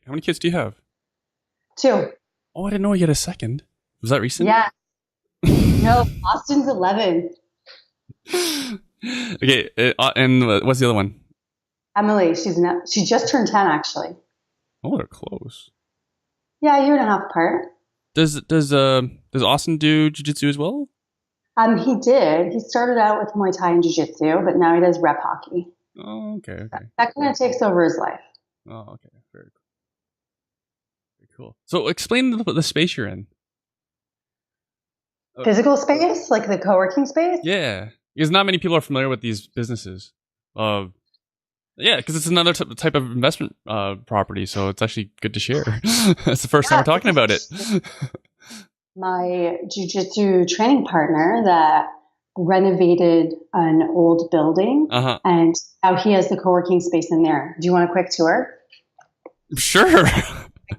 How many kids do you have? Two. Oh, I didn't know you had a second. Was that recent? Yeah. No, Austin's 11. Okay, and what's the other one? Emily, she just turned 10 actually. Oh, they're close. Yeah, a year and a half apart. Does Austin do jiu-jitsu as well? He did. He started out with Muay Thai and Jiu Jitsu, but now he does rep hockey. Oh, okay. That kind of takes over his life. Oh, okay. Very cool. Very cool. So explain the space you're in. Physical space, like the co-working space? Yeah. Because not many people are familiar with these businesses. Yeah, because it's another type of investment property, so it's actually good to share. That's the first time we're talking about it. My jiu-jitsu training partner that renovated an old building, and now he has the co-working space in there. Do you want a quick tour? Sure.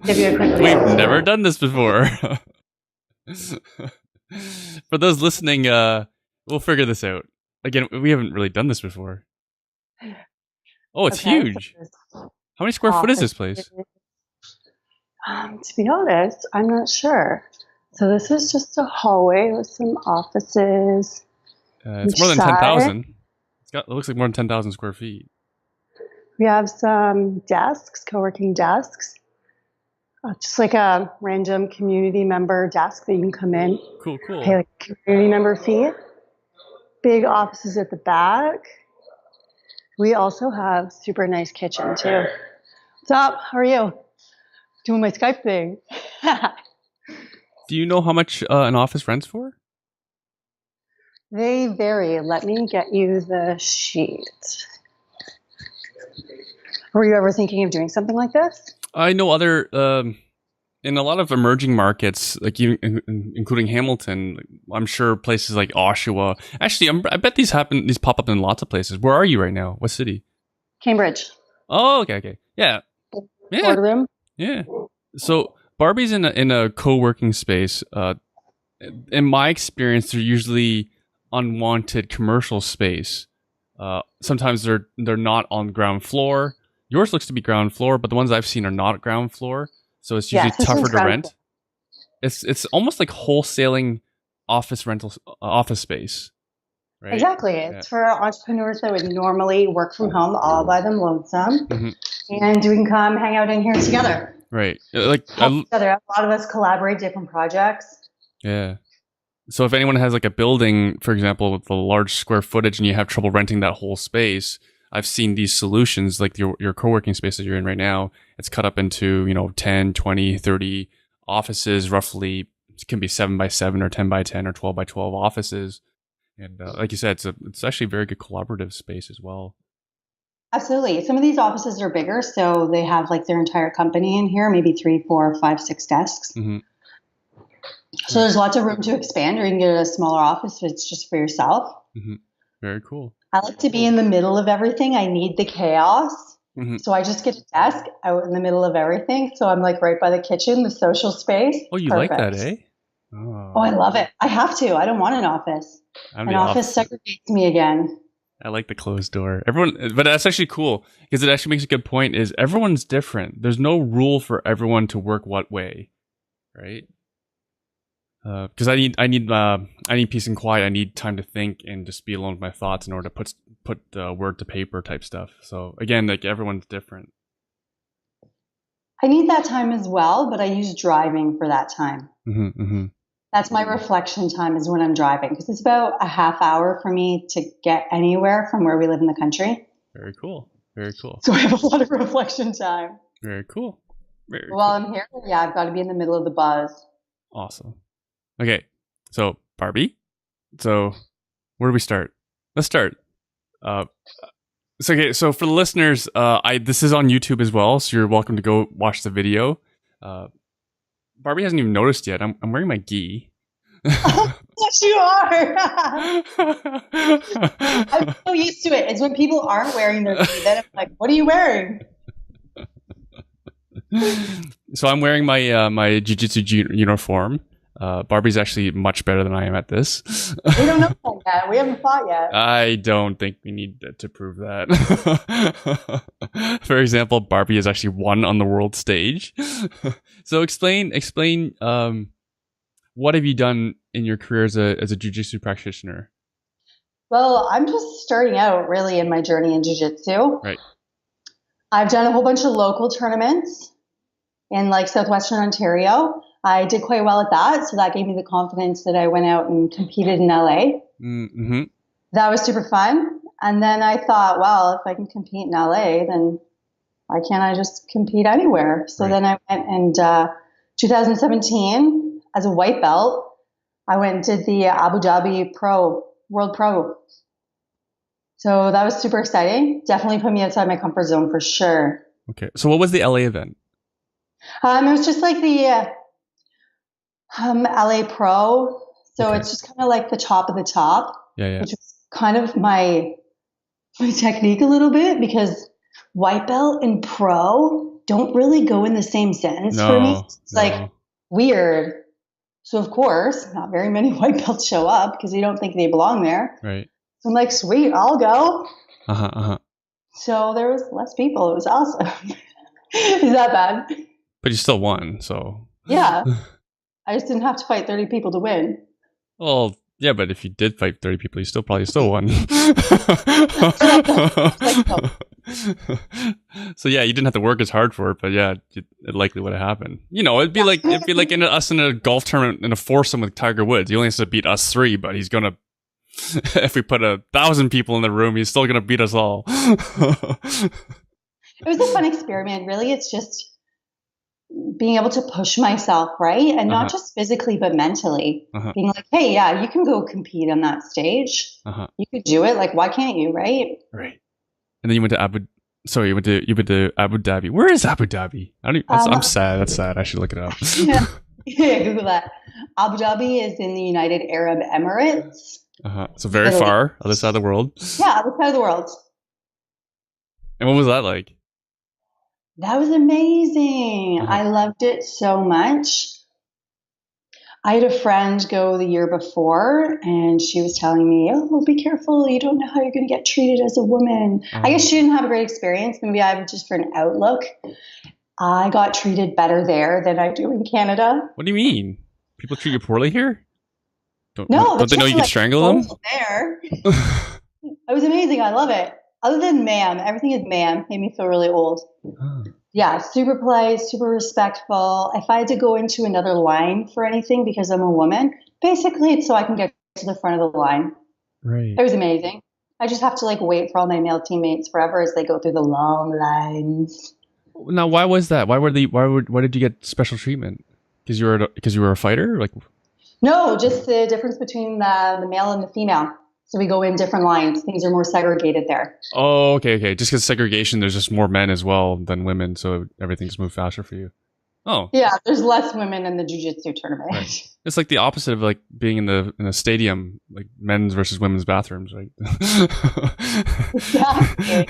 Give you a quick tour. We've never done this before. For those listening, we'll figure this out. Again, we haven't really done this before. Oh, it's huge. How many square foot is this place? To be honest, I'm not sure. So this is just a hallway with some offices. It's more than 10,000. It looks like more than 10,000 square feet. We have some desks, co-working desks. Just like a random community member desk that you can come in. Cool. Pay like a community member fee. Big offices at the back. We also have super nice kitchen too. What's up? How are you? Doing my Skype thing. Do you know how much an office rents for? They vary. Let me get you the sheet. Were you ever thinking of doing something like this? I know other, in a lot of emerging markets, like even including Hamilton, I'm sure places like Oshawa. Actually, I bet these pop up in lots of places. Where are you right now? What city? Cambridge. Oh, okay. Yeah. Boardroom. Yeah. So Barbie's in a co-working space. In my experience, they're usually unwanted commercial space. Sometimes they're not on ground floor. Yours looks to be ground floor, but the ones I've seen are not ground floor. So it's usually tougher to rent. It's almost like wholesaling office space. Right? Exactly. It's for entrepreneurs that would normally work from home all by them lonesome. Mm-hmm. And we can come hang out in here together. Right. Together. A lot of us collaborate different projects. Yeah. So if anyone has like a building, for example, with a large square footage and you have trouble renting that whole space, I've seen these solutions like your co-working space that you're in right now. It's cut up into, 10, 20, 30 offices, roughly. It can be 7x7 or 10x10 or 12x12 offices. And like you said, it's actually a very good collaborative space as well. Absolutely. Some of these offices are bigger, so they have like their entire company in here, maybe 3, 4, 5, 6 desks. Mm-hmm. So there's lots of room to expand, or you can get a smaller office if it's just for yourself. Mm-hmm. Very cool. I like to be in the middle of everything. I need the chaos. Mm-hmm. So I just get a desk out in the middle of everything. So I'm like right by the kitchen, the social space. Oh, you Perfect. Like that, eh? Oh, I love it. I have to. I don't want an office. An office segregates me again. I like the closed door. But that's actually cool because it actually makes a good point is everyone's different. There's no rule for everyone to work what way, right? Because I need peace and quiet. I need time to think and just be alone with my thoughts in order to put word to paper type stuff. So again, like everyone's different. I need that time as well, but I use driving for that time. Mm-hmm, mm-hmm. That's my reflection time is when I'm driving because it's about a half hour for me to get anywhere from where we live in the country. Very cool. Very cool. So I have a lot of reflection time. Very cool. While I'm here, I've got to be in the middle of the buzz. Awesome. Okay, so Barbie. So where do we start? Let's start. So for the listeners, this is on YouTube as well, so you're welcome to go watch the video. Barbie hasn't even noticed yet. I'm wearing my gi. Yes, you are. I'm so used to it. It's when people aren't wearing their gi that I'm like, "What are you wearing?" So I'm wearing my my jiu-jitsu uniform. Barbie's actually much better than I am at this. We don't know that yet. We haven't fought yet. I don't think we need to prove that. For example, Barbie has actually won on the world stage. So explain. What have you done in your career as a jiu-jitsu practitioner? Well, I'm just starting out really in my journey in jiu-jitsu. Right. I've done a whole bunch of local tournaments in like Southwestern Ontario. I did quite well at that, so that gave me the confidence that I went out and competed in LA. Mm-hmm. That was super fun. And then I thought, well, if I can compete in LA, then why can't I just compete anywhere? So then I went and 2017, as a white belt, I went and did the Abu Dhabi World Pro. So that was super exciting. Definitely put me outside my comfort zone for sure. Okay. So what was the LA event? It was just like the LA Pro. So it's just kind of like the top of the top, which was kind of my technique a little bit, because white belt and pro don't really go in the same sentence for me. It's like weird. So of course, not very many white belts show up because you don't think they belong there. Right. So I'm like, sweet, I'll go. Uh-huh. So there was less people. It was awesome. Is that bad? But you still won, so. Yeah. I just didn't have to fight 30 people to win. Well, yeah, but if you did fight 30 people, you probably still won. So yeah, you didn't have to work as hard for it, but yeah, it likely would have happened. You know, it'd be like us in a golf tournament in a foursome with Tiger Woods. He only has to beat us three, but he's gonna. If we put 1,000 people in the room, he's still gonna beat us all. It was a fun experiment. Really, it's just being able to push myself, right? And not just physically, but mentally. Being like, hey, yeah, you can go compete on that stage. You could do it. Like, why can't you, right? Right. And then you went to Abu Dhabi. Where is Abu Dhabi? I'm sad. That's sad. I should look it up. Yeah, Google that. Abu Dhabi is in the United Arab Emirates. So very far, other side of the world. Yeah, other side of the world. And what was that like? That was amazing. I loved it so much. I had a friend go the year before, and she was telling me, oh, be careful. You don't know how you're going to get treated as a woman. I guess she didn't have a great experience. Maybe I have just for an outlook. I got treated better there than I do in Canada. What do you mean? People treat you poorly here? Don't they know you can strangle them? There. It was amazing. I love it. Other than ma'am, everything is ma'am. Made me feel really old. Yeah, super polite, super respectful. If I had to go into another line for anything because I'm a woman, basically it's so I can get to the front of the line. Right. It was amazing. I just have to like wait for all my male teammates forever as they go through the long lines. Now, why was that? Why did you get special treatment? Because you were a fighter? Like, no, just the difference between the male and the female. So we go in different lines. Things are more segregated there. Oh, okay. Just because segregation, there's just more men as well than women, so everything's moved faster for you. Oh. Yeah, there's less women in the jiu-jitsu tournament. Right. It's like the opposite of like being in a stadium, like men's versus women's bathrooms, right? Exactly.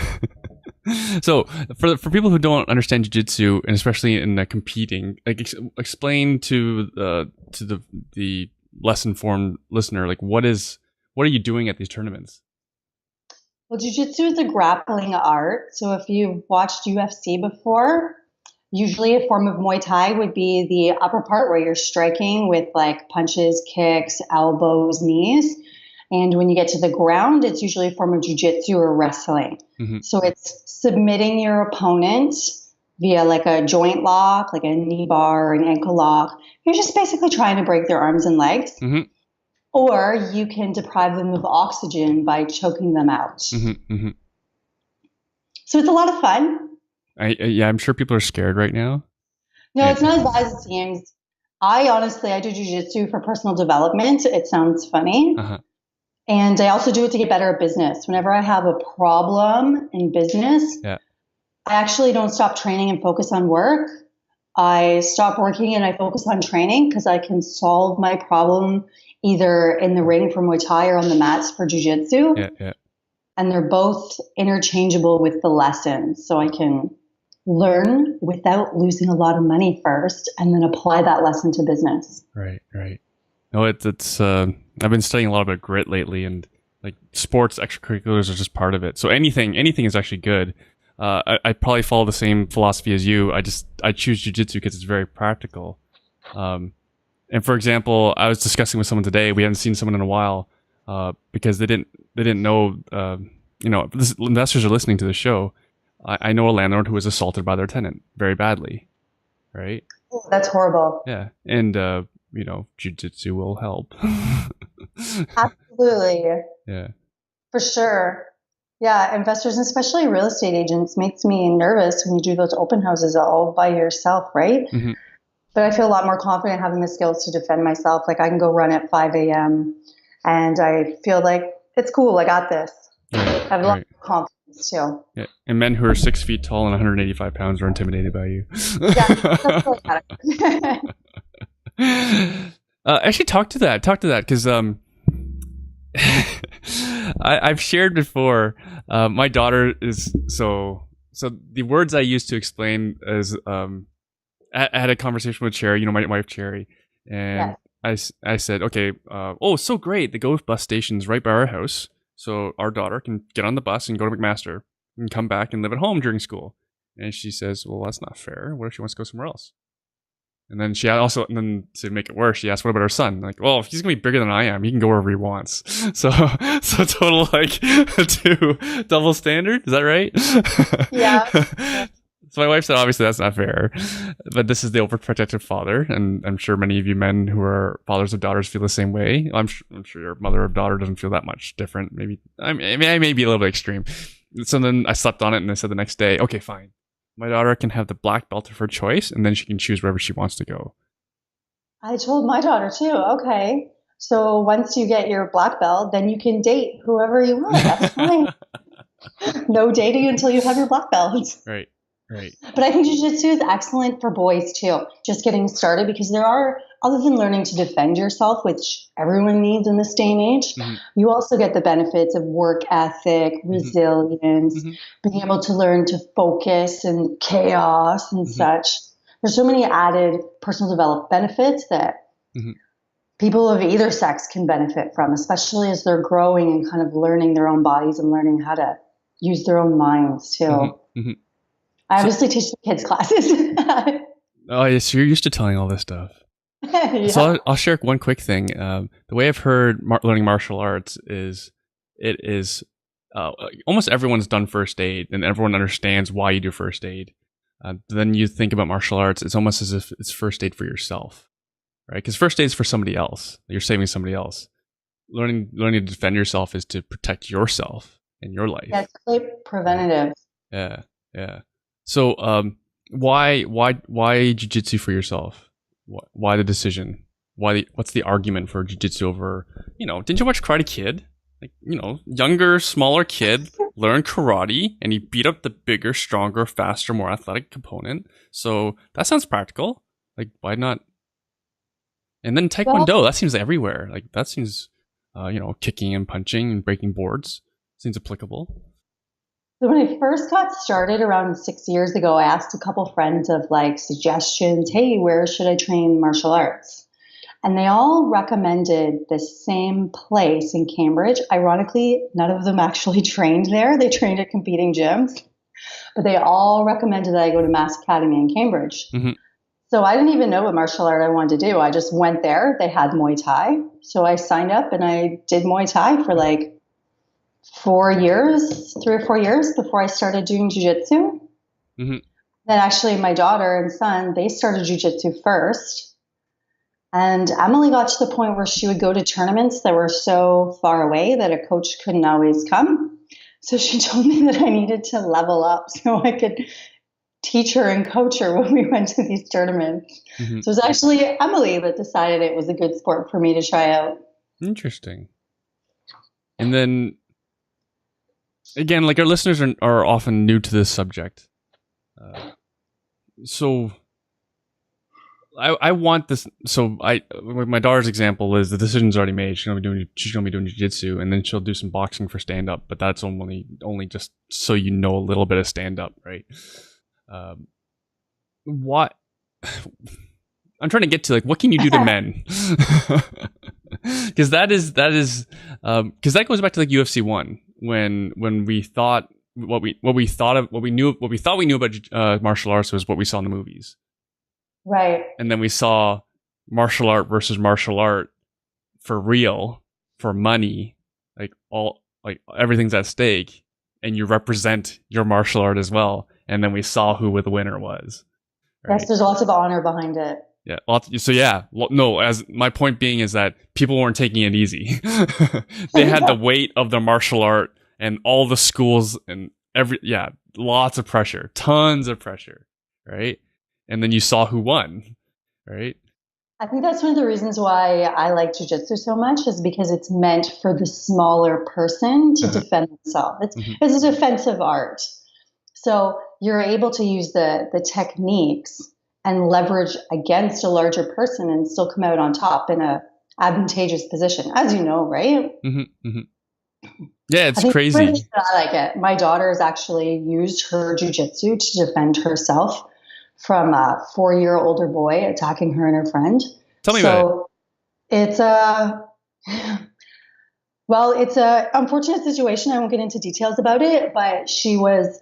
So for people who don't understand jiu-jitsu, and especially in competing, like explain to the less informed listener, like what are you doing at these tournaments? Well, jiu-jitsu is a grappling art. So if you've watched UFC before, usually a form of Muay Thai would be the upper part where you're striking with like punches, kicks, elbows, knees. And when you get to the ground, it's usually a form of jiu-jitsu or wrestling. So it's submitting your opponent via like a joint lock, like a knee bar or an ankle lock. You're just basically trying to break their arms and legs. Or you can deprive them of oxygen by choking them out. So it's a lot of fun. I'm sure people are scared right now. No, it's not as bad as it seems. I do jiu-jitsu for personal development. It sounds funny. And I also do it to get better at business. Whenever I have a problem in business, I actually don't stop training and focus on work. I stop working and I focus on training because I can solve my problem either in the ring for Muay Thai or on the mats for jiu-jitsu. And they're both interchangeable with the lessons. So I can, learn without losing a lot of money first, and then apply that lesson to business. Right. No, it's I've been studying a lot about grit lately, and like sports extracurriculars are just part of it. So anything is actually good. I probably follow the same philosophy as you. I choose jiu-jitsu because it's very practical. And for example, I was discussing with someone today. We hadn't seen someone in a while because they didn't know. Investors are listening to the show. I know a landlord who was assaulted by their tenant very badly, right? Oh, that's horrible. Yeah, and jiu-jitsu will help. Absolutely. Yeah. For sure. Yeah, investors, and especially real estate agents, makes me nervous when you do those open houses all by yourself, right? Mm-hmm. But I feel a lot more confident having the skills to defend myself. Like I can go run at 5 a.m. and I feel like it's cool. I got this. Right. I have a lot of confidence too. Yeah. And men who are 6 feet tall and 185 pounds are intimidated by you. Yeah, that's what I got. Actually, talk to that because I've shared before. My daughter is so the words I used to explain is I had a conversation with Cherry, my wife Cherry, and yes. I said, okay, so great, the Go bus station's right by our house, so our daughter can get on the bus and go to McMaster and come back and live at home during school. And she says, well, that's not fair. What if she wants to go somewhere else? And then to make it worse, she asked, what about her son? Like, well, if he's going to be bigger than I am, he can go wherever he wants. So total, like, double standard. Is that right? Yeah. So my wife said, obviously that's not fair, but this is the overprotective father. And I'm sure many of you men who are fathers of daughters feel the same way. I'm sure your mother of daughter doesn't feel that much different. Maybe I may be a little bit extreme. So then I slept on it and I said the next day, okay, fine. My daughter can have the black belt of her choice, and then she can choose wherever she wants to go. I told my daughter too, okay, so once you get your black belt, then you can date whoever you want. That's fine. No dating until you have your black belt. Right. But I think jiu-jitsu is excellent for boys too, just getting started, because there are, other than learning to defend yourself, which everyone needs in this day and age, mm-hmm. you also get the benefits of work ethic, resilience, mm-hmm. being able to learn to focus in chaos and mm-hmm. such. There's so many added personal development benefits that mm-hmm. people of either sex can benefit from, especially as they're growing and kind of learning their own bodies and learning how to use their own minds too. Mm-hmm. Mm-hmm. I obviously teach the kids classes. Oh, yeah, so you're used to telling all this stuff. Yeah. So I'll share one quick thing. The way I've heard learning martial arts is almost everyone's done first aid and everyone understands why you do first aid. Then you think about martial arts, it's almost as if it's first aid for yourself, right? Because first aid is for somebody else. You're saving somebody else. Learning to defend yourself is to protect yourself and your life. That's like preventative. Yeah. So, why jiu-jitsu for yourself? Why the decision? What's the argument for jiu-jitsu over, didn't you watch Karate Kid? Like, younger, smaller kid learned karate and he beat up the bigger, stronger, faster, more athletic opponent. So that sounds practical. Like, why not? And then Taekwondo, that seems everywhere. Like, that seems, kicking and punching and breaking boards seems applicable. So when I first got started around 6 years ago, I asked a couple friends of suggestions. Hey, where should I train martial arts? And they all recommended the same place in Cambridge. Ironically, none of them actually trained there. They trained at competing gyms, but they all recommended that I go to Mass Academy in Cambridge. Mm-hmm. So I didn't even know what martial art I wanted to do. I just went there. They had Muay Thai. So I signed up and I did Muay Thai for 3 or 4 years before I started doing jiu-jitsu. Mm-hmm. Then actually my daughter and son, they started jiu-jitsu first. And Emily got to the point where she would go to tournaments that were so far away that a coach couldn't always come. So she told me that I needed to level up so I could teach her and coach her when we went to these tournaments. Mm-hmm. So it was actually Emily that decided it was a good sport for me to try out. Interesting. And then again, our listeners are often new to this subject. So I want this. So my daughter's example is the decision's already made. She's gonna be doing jiu-jitsu, and then she'll do some boxing for stand up. But that's only just so a little bit of stand up, right? What I'm trying to get to, like, what can you do to men? Because that because that goes back to like UFC 1 when we thought what we thought we knew about martial arts was what we saw in the movies, Right. and then we saw martial art versus martial art for real, for money, like everything's at stake, and you represent your martial art as well, and then we saw who the winner was. Right? Yes, there's lots of honor behind it. Yeah. No, as my point being is that people weren't taking it easy. They had the weight of the martial art and all the schools and lots of pressure, tons of pressure, right? And then you saw who won, right? I think that's one of the reasons why I like Jiu Jitsu so much, is because it's meant for the smaller person to defend themselves. It's a defensive art. So you're able to use the techniques and leverage against a larger person and still come out on top in a advantageous position, as you know, right? Yeah, it's crazy. I like it. My daughter has actually used her jujitsu to defend herself from a 4-year older boy attacking her and her friend. Tell me about it. It's it's a unfortunate situation. I won't get into details about it, but she was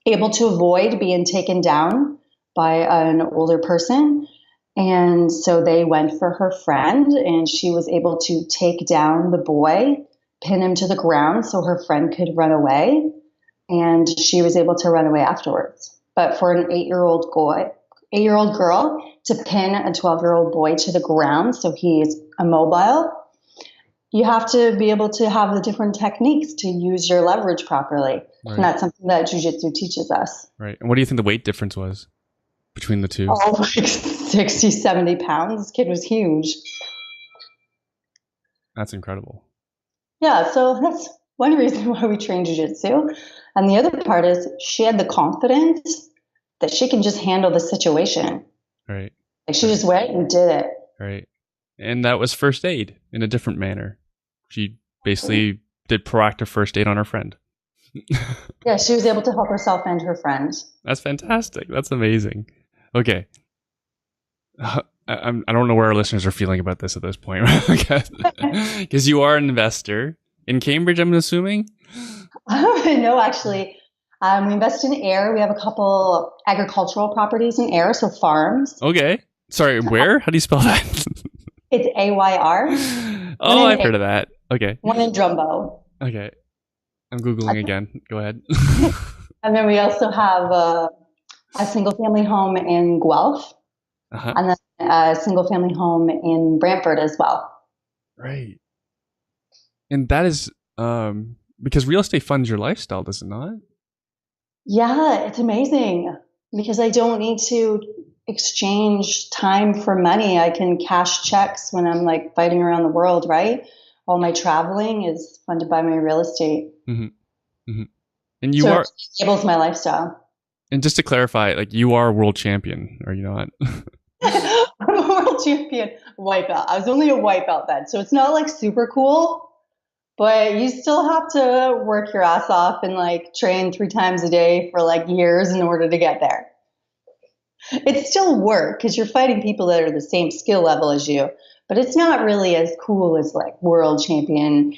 able to avoid being taken down by an older person. And so they went for her friend, and she was able to take down the boy, pin him to the ground so her friend could run away. And she was able to run away afterwards. But for an 8-year-old girl to pin a 12-year-old boy to the ground so he's immobile, you have to be able to have the different techniques to use your leverage properly. Right. And that's something that Jiu-Jitsu teaches us. Right. And what do you think the weight difference was between the two? Oh, like 60, 70 pounds. This kid was huge. That's incredible. Yeah, so that's one reason why we train Jiu-Jitsu. And the other part is she had the confidence that she can just handle the situation. Right. Like she just went and did it. Right. And that was first aid in a different manner. She basically did proactive first aid on her friend. Yeah, she was able to help herself and her friends. That's fantastic. That's amazing. Okay. I don't know where our listeners are feeling about this at this point. Because you are an investor in Cambridge, I'm assuming? No, actually. We invest in Ayr. We have a couple agricultural properties in Ayr, so farms. Okay. Sorry, where? How do you spell that? It's AYR. Oh, I've heard of that. Okay. One in Drumbo. Okay. I'm Googling again. Go ahead. And then we also have a single family home in Guelph. And then a single family home in Brantford as well. Right. And that is because real estate funds your lifestyle, does it not? Yeah, it's amazing because I don't need to exchange time for money. I can cash checks when I'm like fighting around the world, right? All my traveling is funded by my real estate. And you are it enables my lifestyle. And just to clarify, like, you are a world champion, are you not? I'm a world champion white belt. I was only a white belt then, so it's not like super cool, but you still have to work your ass off and like train 3 times a day for like years in order to get there. It's still work because you're fighting people that are the same skill level as you, but it's not really as cool as like world champion,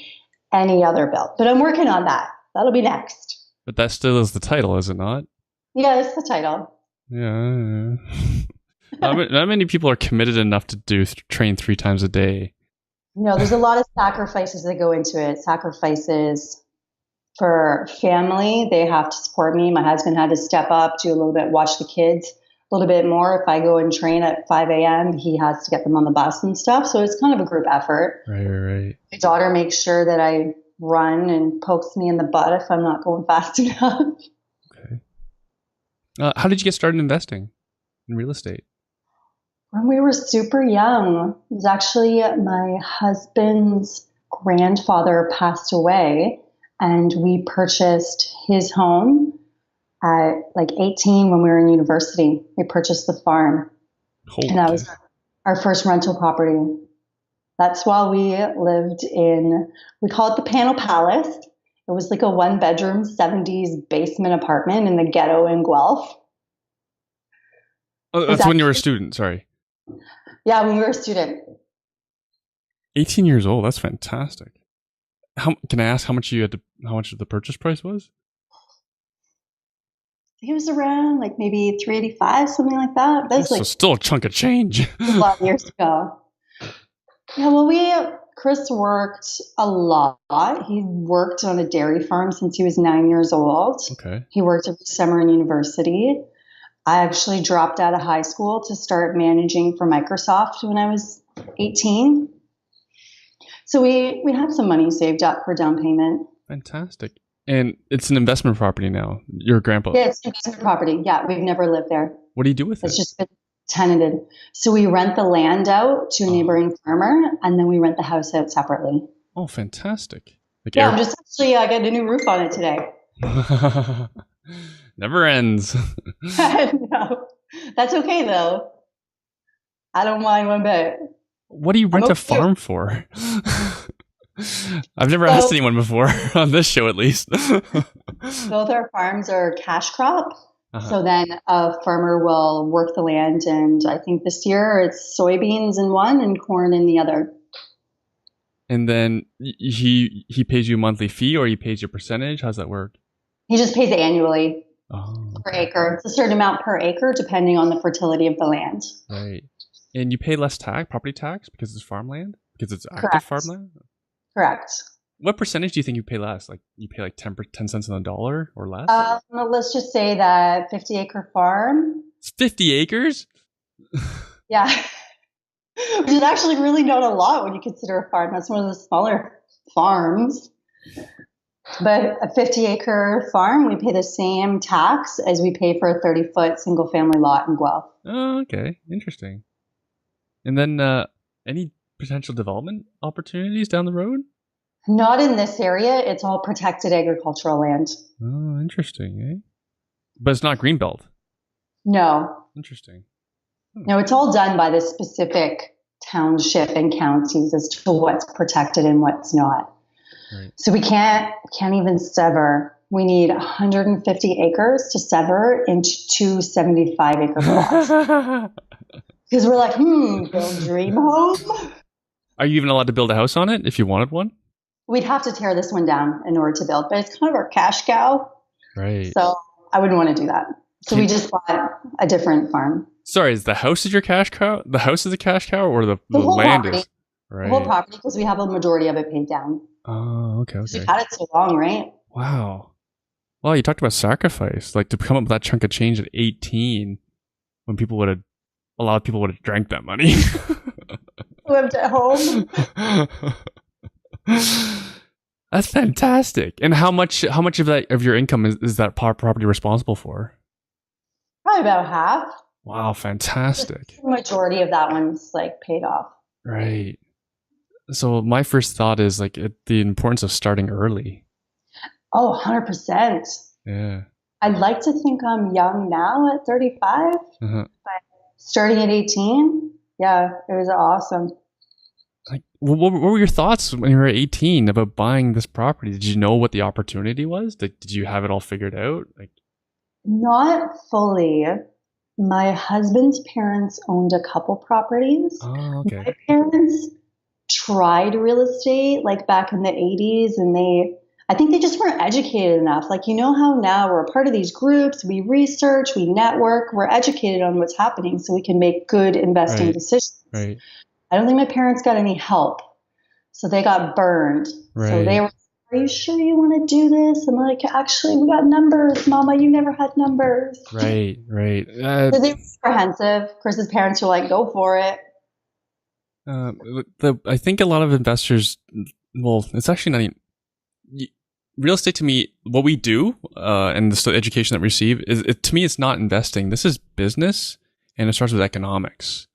any other belt. But I'm working on that. That'll be next. But that still is the title, is it not? Yeah, it's the title. Yeah. Not many people are committed enough to train 3 times a day. No, there's a lot of sacrifices that go into it. Sacrifices for family. They have to support me. My husband had to step up, do a little bit, watch the kids a little bit more. If I go and train at 5 a.m., he has to get them on the bus and stuff. So it's kind of a group effort. Right. My daughter makes sure that I run and pokes me in the butt if I'm not going fast enough. Okay. How did you get started investing in real estate? When we were super young, it was actually my husband's grandfather passed away, and we purchased his home at like 18 when we were in university. We purchased the farm. And that was our first rental property. That's while we lived in, we call it the Panel Palace. It was like a 1-bedroom 70s basement apartment in the ghetto in Guelph. Oh, that's when you were a student. Sorry. Yeah, when we were a student. 18 years old. That's fantastic. How can I ask how much the purchase price was? I think it was around like maybe 385, something like that. That was So still a chunk of change. a lot of years ago. Yeah, well, Chris worked a lot. He worked on a dairy farm since he was 9 years old. Okay. He worked every summer in university. I actually dropped out of high school to start managing for Microsoft when I was 18. So we have some money saved up for down payment. Fantastic. And it's an investment property now. Your grandpa. Yeah, it's an investment property. Yeah, we've never lived there. What do you do with it? It's just been tenanted. So we rent the land out to a neighboring farmer, and then we rent the house out separately. Oh, fantastic. Like I'm just actually, I got a new roof on it today. Never ends. No, that's okay though. I don't mind one bit. What do you rent a farm for? I've never asked anyone before on this show, at least. Both our farms are cash crop. So then a farmer will work the land, and I think this year it's soybeans in one and corn in the other. And then he pays you a monthly fee, or he pays you a percentage? How's that work? He just pays annually per Okay. acre. It's a certain amount per acre depending on the fertility of the land. Right. And you pay less property tax, because it's farmland? Because it's active Correct. farmland? Correct. What percentage do you think you pay less? Like you pay like 10 cents on the dollar or less? Let's just say that 50-acre farm. It's 50 acres? Yeah. Which is actually really not a lot when you consider a farm. That's one of the smaller farms. But a 50-acre farm, we pay the same tax as we pay for a 30-foot single-family lot in Guelph. Oh, okay. Interesting. And then any potential development opportunities down the road? Not in this area. It's all protected agricultural land. Oh, interesting, eh? But it's not greenbelt. No. Interesting. No, it's all done by the specific township and counties as to what's protected and what's not. Right. So we can't even sever. We need 150 acres to sever into two 75-acre blocks. Because we're like, build dream home. Are you even allowed to build a house on it if you wanted one? We'd have to tear this one down in order to build, but it's kind of our cash cow. Right. So I wouldn't want to do that. So we just bought a different farm. Sorry, is the house your cash cow? The house is a cash cow, or the whole land property. is? Right. The whole property, because we have a majority of it paid down. Oh, okay. We've had it so long, right? Wow. Well, you talked about sacrifice, like to come up with that chunk of change at 18, when a lot of people would have drank that money. Lived at home. That's fantastic. And how much of your income is that property responsible for? Probably about half. Wow, fantastic. The majority of that one's like paid off. Right. So my first thought is like the importance of starting early. Oh, 100%. Yeah. I'd like to think I'm young now at 35, but starting at 18, yeah, it was awesome. Like, what were your thoughts when you were 18 about buying this property? Did you know what the opportunity was? Did you have it all figured out? Like, not fully. My husband's parents owned a couple properties. oh, okay. My parents tried real estate like back in the 80s, and I think they just weren't educated enough. Like, you know how now we're a part of these groups, we research, we network, we're educated on what's happening so we can make good investing decisions. Right. I don't think my parents got any help. So they got burned. Right. So they were, are you sure you want to do this? I'm like, actually, we got numbers, Mama. You never had numbers. Right. So they were apprehensive. Chris's parents were like, go for it. I think a lot of investors, well, it's actually not even, real estate to me, what we do and the education that we receive, to me, it's not investing. This is business, and it starts with economics.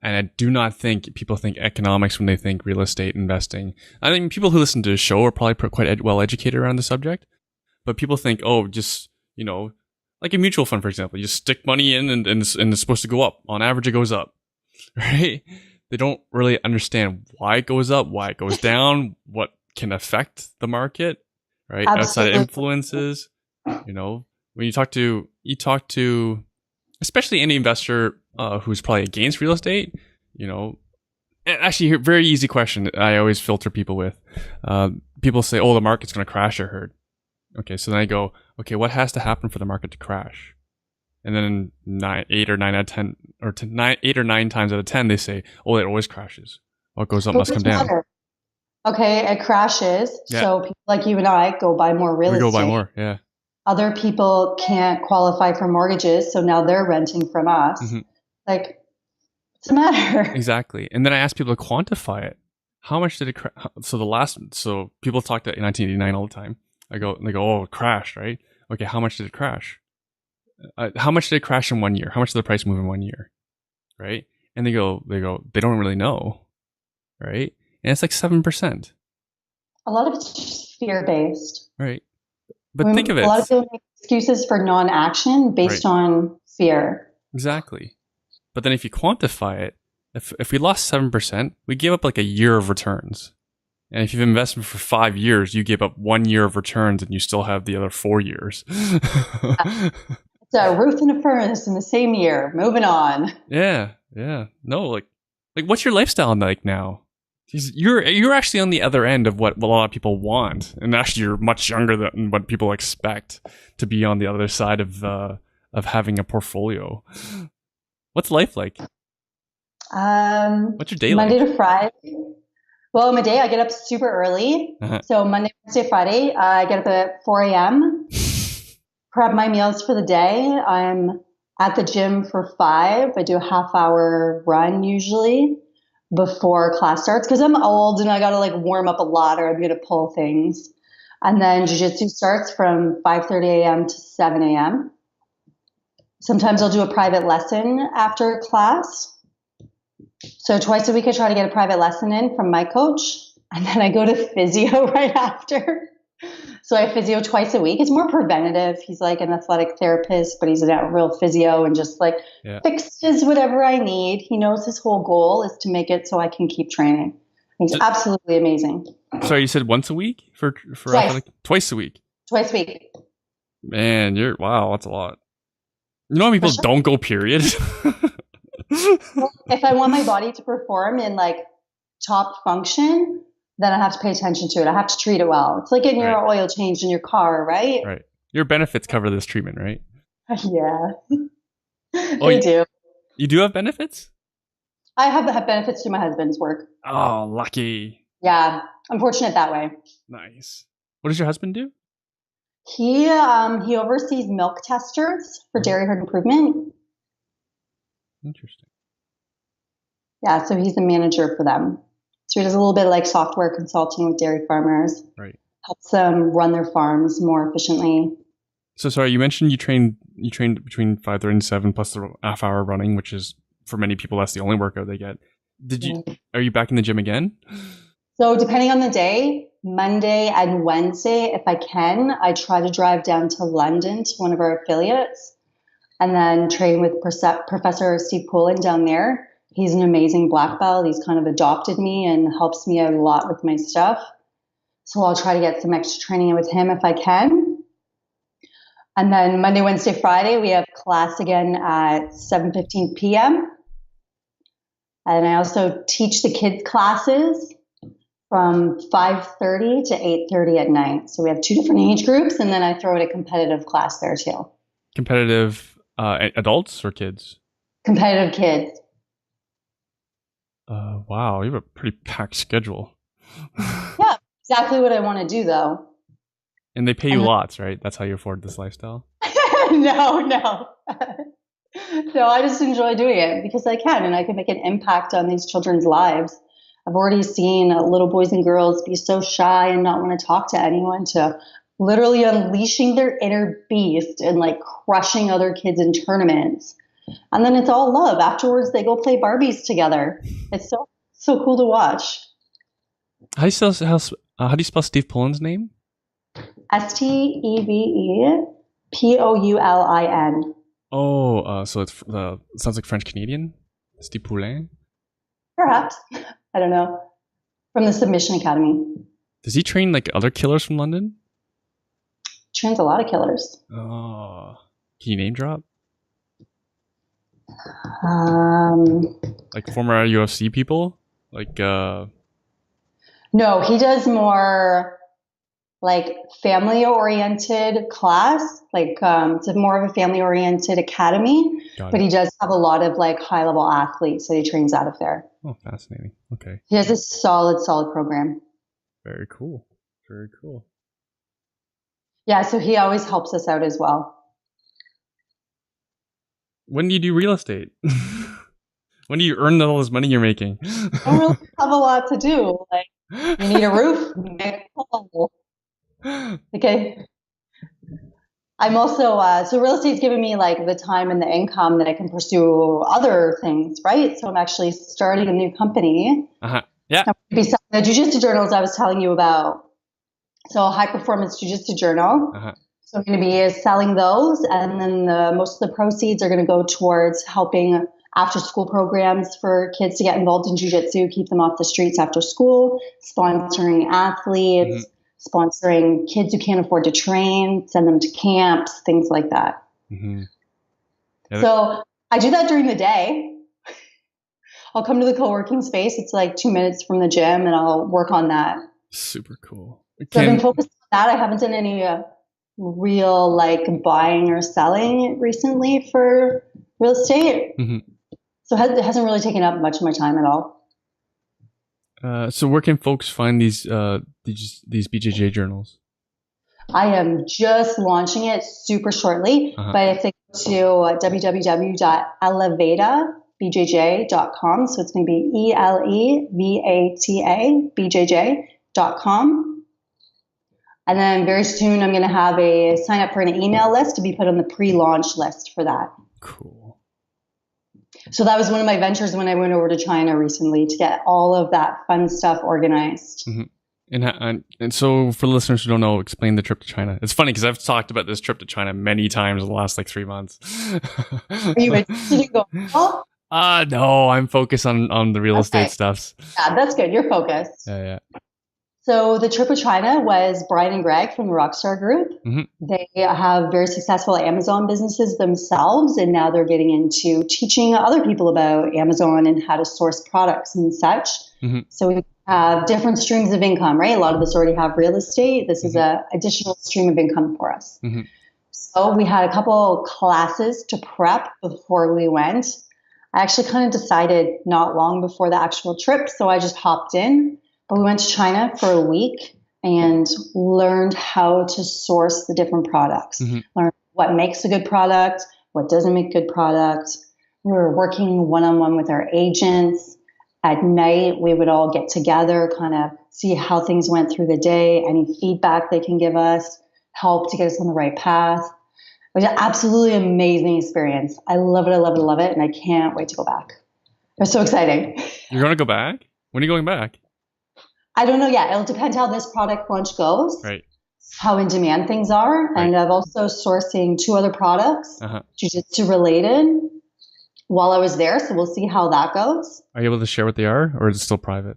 And I do not think people think economics when they think real estate investing. I mean, people who listen to the show are probably quite well educated around the subject. But people think, oh, just, like a mutual fund, for example, you just stick money in and it's supposed to go up. On average, it goes up, right? They don't really understand why it goes up, why it goes down, what can affect the market, right? Absolutely. Outside influences, when you talk to especially any investor who's probably against real estate, actually, very easy question I always filter people with. People say, oh, the market's going to crash, I heard. Okay, so then I go, okay, what has to happen for the market to crash? And then 8 or 9 times out of 10, they say, oh, it always crashes. What goes up must come down. Okay, it crashes. Yeah. So people like you and I go buy more real estate. We go buy more, yeah. Other people can't qualify for mortgages, so now they're renting from us. Mm-hmm. Like, what's the matter? Exactly. And then I ask people to quantify it. How much did it crash? So people talk to 1989 all the time. They go, oh, it crashed, right? Okay, how much did it crash? How much did it crash in 1 year? How much did the price move in 1 year? Right? And they don't really know, right? And it's like 7%. A lot of it's just fear-based. Right. But think of it. A lot of people make excuses for non-action based on fear. Exactly. But then if you quantify it, if we lost 7%, we give up like a year of returns. And if you've invested for 5 years, you give up 1 year of returns and you still have the other 4 years. It's a roof and a furnace in the same year. Moving on. Yeah. No, like what's your lifestyle like now? You're actually on the other end of what a lot of people want, and actually you're much younger than what people expect to be on the other side of having a portfolio. What's life like? What's your day Monday like? to Friday. Well, my day I get up super early. Uh-huh. So Monday, Wednesday, Friday, I get up at 4 a.m. prep my meals for the day. I'm at the gym for 5. I do a half-hour run usually before class starts because I'm old and I got to like warm up a lot or I'm going to pull things. And then Jiu Jitsu starts from 5:30 a.m. to 7 a.m. Sometimes I'll do a private lesson after class. So twice a week I try to get a private lesson in from my coach. And then I go to physio right after. So I have physio twice a week. It's more preventative. He's like an athletic therapist, but he's a real physio and just like fixes whatever I need. He knows his whole goal is to make it so I can keep training. He's absolutely amazing. Sorry, you said once a week for twice. Athletic? Twice a week. Twice a week. Man, that's a lot. You know how many people don't go, period? Well, if I want my body to perform in like top function, then I have to pay attention to it. I have to treat it well. It's like getting your oil changed in your car, right? Right. Your benefits cover this treatment, right? Yeah. They do. You do have benefits? I have benefits to my husband's work. Oh, lucky. Yeah. I'm fortunate that way. Nice. What does your husband do? He oversees milk testers for dairy herd improvement. Interesting. Yeah, so he's the manager for them. So he does a little bit of like software consulting with dairy farmers. Right. Helps them run their farms more efficiently. So sorry, you mentioned you trained between 5:30 and 7 plus the half-hour running, which is for many people that's the only workout they get. Are you back in the gym again? So depending on the day, Monday and Wednesday, if I can, I try to drive down to London to one of our affiliates and then train with Professor Steve Poulin down there. He's an amazing black belt. He's kind of adopted me and helps me out a lot with my stuff. So I'll try to get some extra training in with him if I can. And then Monday, Wednesday, Friday, we have class again at 7:15 p.m. And I also teach the kids classes from 5:30 to 8:30 at night. So we have 2 different age groups, and then I throw in a competitive class there too. Competitive adults or kids? Competitive kids. Wow, you have a pretty packed schedule. Yeah, exactly what I want to do though. And they pay you lots, right? That's how you afford this lifestyle? No. No, I just enjoy doing it because I can, and I can make an impact on these children's lives. I've already seen little boys and girls be so shy and not want to talk to anyone to literally unleashing their inner beast and like crushing other kids in tournaments. And then it's all love. Afterwards, they go play Barbies together. It's so cool to watch. How do you spell Steve Poulin's name? StevePoulin. Oh, so it sounds like French Canadian. Steve Poulin. Perhaps. I don't know. From the Submission Academy. Does he train like other killers from London? Trains a lot of killers. Oh, can you name drop? Like former UFC people? Like No, he does more like family-oriented class. Like it's more of a family-oriented academy, but he does have a lot of like high-level athletes that he trains out of there. Oh, fascinating. Okay. He has a solid program. Very cool. Very cool. Yeah, so he always helps us out as well. When do you do real estate? When do you earn all this money you're making? I don't really have a lot to do. Like, you need a roof, make a hole. Okay. I'm also, so real estate's given me like the time and the income that I can pursue other things, right? So I'm actually starting a new company. Yeah. The Jiu Jitsu journals I was telling you about. So a high performance Jiu Jitsu journal. So I'm going to be selling those, and then most of the proceeds are going to go towards helping after school programs for kids to get involved in Jiu Jitsu, keep them off the streets after school, sponsoring athletes, sponsoring kids who can't afford to train, send them to camps, things like that. So I do that during the day. I'll come to the co-working space. It's like 2 minutes from the gym, and I'll work on that. Super cool. So I've been focused on that. I haven't done any real like buying or selling recently for real estate. So it hasn't really taken up much of my time at all. So where can folks find these BJJ journals? I am just launching it super shortly, but if they go to www.elevatabjj.com, so it's going to be ELEVATA BJJ.com. And then very soon I'm going to have a sign up for an email list to be put on the pre-launch list for that. Cool. So that was one of my ventures when I went over to China recently, to get all of that fun stuff organized. And so for listeners who don't know, explain the trip to China. It's funny because I've talked about this trip to China many times in the last like 3 months. Are you interested in going? No, I'm focused on the real estate stuff. Yeah, that's good. You're focused. Yeah. So the trip to China was Brian and Greg from the Rockstar Group. They have very successful Amazon businesses themselves, and now they're getting into teaching other people about Amazon and how to source products and such. So we have different streams of income, right? A lot of us already have real estate. This is an additional stream of income for us. So we had a couple classes to prep before we went. I actually kind of decided not long before the actual trip, so I just hopped in. But we went to China for a week and learned how to source the different products, learn what makes a good product, what doesn't make good product. We were working one-on-one with our agents. At night, we would all get together, kind of see how things went through the day, any feedback they can give us, help to get us on the right path. It was an absolutely amazing experience. I love it, I love it, I love it, and I can't wait to go back. It was so exciting. You're going to go back? When are you going back? I don't know yet. It'll depend how this product launch goes, how in demand things are. And I'm also sourcing 2 other products, Jiu-Jitsu related, while I was there. So we'll see how that goes. Are you able to share what they are, or is it still private?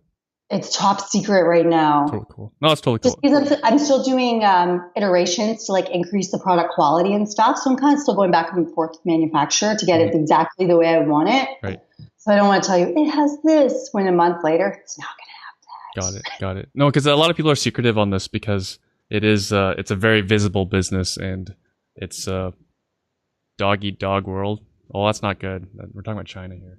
It's top secret right now. Totally cool. No, it's totally cool. Just because I'm still doing iterations to like increase the product quality and stuff. So I'm kind of still going back and forth with manufacturer to get it exactly the way I want it. So I don't want to tell you it has this when a month later it's not going to. Got it. No, because a lot of people are secretive on this because it's a very visible business and it's a dog eat dog world. Oh, that's not good. We're talking about China here.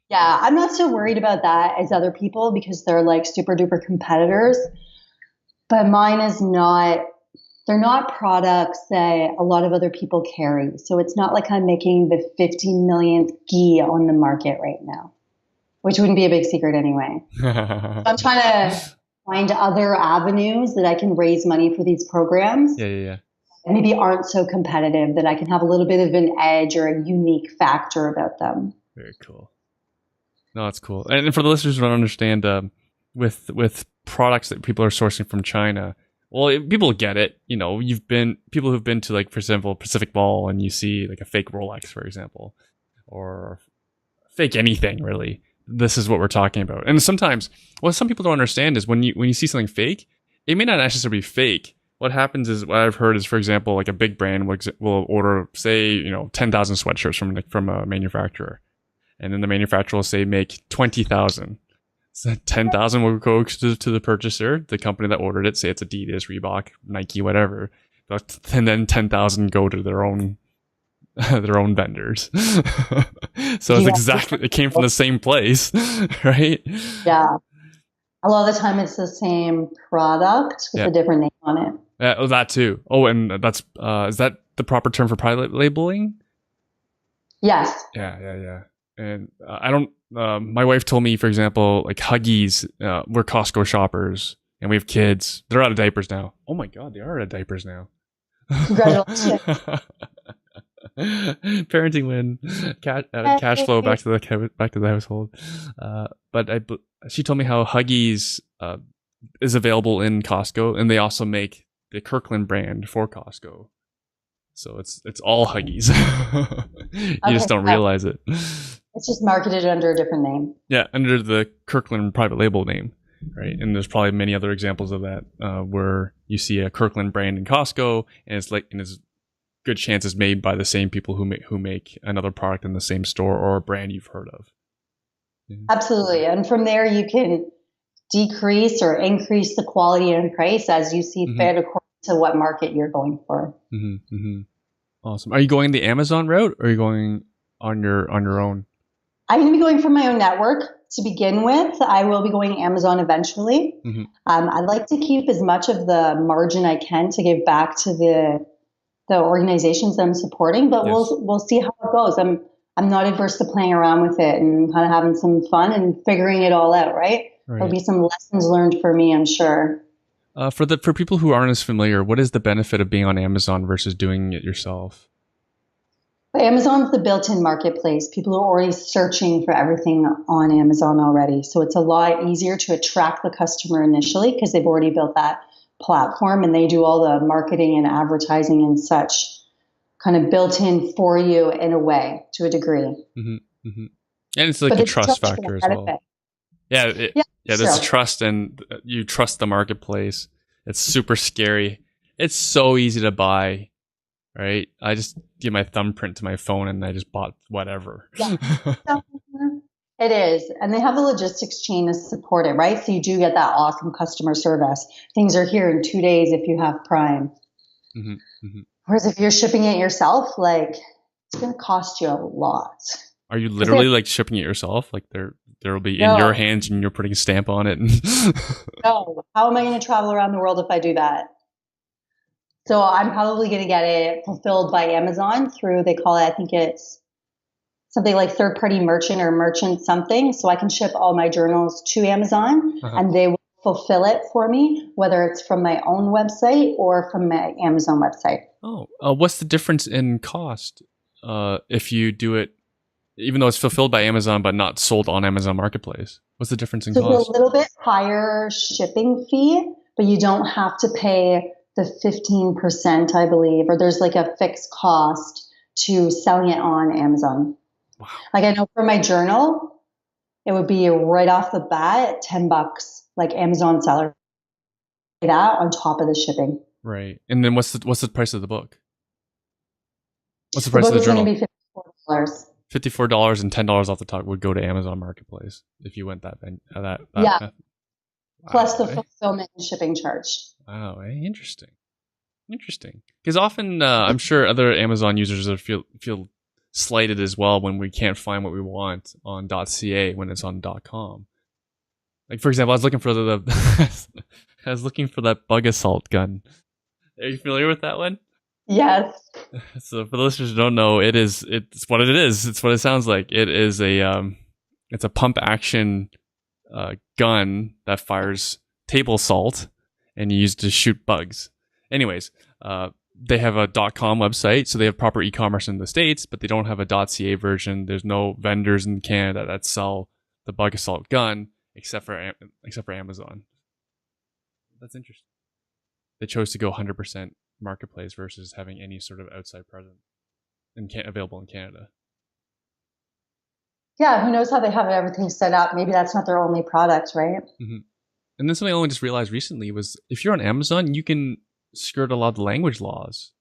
Yeah, I'm not so worried about that as other people because they're like super duper competitors. But mine is not. They're not products that a lot of other people carry. So it's not like I'm making the 50 millionth gi on the market right now, which wouldn't be a big secret anyway. So I'm trying to find other avenues that I can raise money for these programs. Yeah. And maybe aren't so competitive that I can have a little bit of an edge or a unique factor about them. Very cool. No, that's cool. And for the listeners who don't understand, with products that people are sourcing from China, well, people get it. You know, people who've been to, like, for example, Pacific Mall, and you see like a fake Rolex, for example, or fake anything really. This is what we're talking about. And sometimes what some people don't understand is when you see something fake, it may not necessarily be fake, what happens is, what I've heard is, for example, like a big brand will order, say, 10,000 sweatshirts from a manufacturer, and then the manufacturer will say make 20,000. So 10,000 will go to the purchaser, the company that ordered it. Say it's Adidas, Reebok, Nike, whatever, and then 10,000 go to their own vendors. So it's exactly, it came from the same place, right? Yeah. A lot of the time it's the same product with a different name on it. Oh, that too. Oh, and that's is that the proper term for private labeling? Yes. Yeah. And I don't. My wife told me, for example, like Huggies. We're Costco shoppers, and we have kids. They're out of diapers now. Oh my God, they are out of diapers now. Congratulations. Parenting win. Cash flow back to the household. But she told me how Huggies is available in Costco, and they also make the Kirkland brand for Costco. So it's all Huggies. You just don't realize it. It's just marketed under a different name. Yeah, under the Kirkland private label name, right? And there's probably many other examples of that where you see a Kirkland brand in Costco, and it's good chance it's made by the same people who make another product in the same store or a brand you've heard of. Yeah. Absolutely, and from there you can decrease or increase the quality and price as you see fit according to what market you're going for. Awesome. Are you going the Amazon route, or are you going on your own? I'm going to be going for my own network to begin with. I will be going Amazon eventually. I'd like to keep as much of the margin I can to give back to the organizations that I'm supporting, but we'll see how it goes. I'm not adverse to playing around with it and kind of having some fun and figuring it all out, right? There'll be some lessons learned for me, I'm sure. For people who aren't as familiar, what is the benefit of being on Amazon versus doing it yourself? Amazon's the built-in marketplace. People are already searching for everything on Amazon already. So it's a lot easier to attract the customer initially because they've already built that platform, and they do all the marketing and advertising and such kind of built in for you in a way, to a degree. And it's like a trust factor as well. Yeah, there's trust, and you trust the marketplace. It's super scary. It's so easy to buy, right? I just give my thumbprint to my phone and I just bought whatever. Yeah. It is. And they have a logistics chain to support it, right? So you do get that awesome customer service. Things are here in 2 days if you have Prime. Whereas if you're shipping it yourself, like, it's going to cost you a lot. Are you literally like shipping it yourself? Like there will be in your hands and you're putting a stamp on it? No. How am I going to travel around the world if I do that? So I'm probably going to get it fulfilled by Amazon through, they call it, I think it's something like third-party merchant or merchant something. So I can ship all my journals to Amazon and they will fulfill it for me, whether it's from my own website or from my Amazon website. What's the difference in cost if you do it, even though it's fulfilled by Amazon but not sold on Amazon Marketplace? What's the difference in cost? It's a little bit higher shipping fee, but you don't have to pay the 15%, I believe, or there's like a fixed cost to selling it on Amazon. Wow. Like I know for my journal, it would be right off the bat, $10, like Amazon seller, that on top of the shipping. Right. And then what's the price of the book? What's the price of the journal? The book is going to be $54. $54 and $10 off the top would go to Amazon Marketplace if you went that. Yeah. Plus the fulfillment and shipping charge. Wow, interesting. Because often, I'm sure other Amazon users feel slighted as well when we can't find what we want on .ca when it's on .com. Like for example, I was looking for I was looking for that bug assault gun. Are you familiar with that one? Yes. So for the listeners who don't know, it's what it is. It's what it sounds like. It is it's a pump action gun that fires table salt, and you use it to shoot bugs. Anyways, they have a .com website, so they have proper e-commerce in the States, but they don't have a .ca version. There's no vendors in Canada that sell the bug assault gun except for Amazon. That's interesting. They chose to go 100% marketplace versus having any sort of outside presence available in Canada. Yeah, who knows how they have everything set up? Maybe that's not their only product, right? And then something I only just realized recently was if you're on Amazon, you can skirt a lot of the language laws.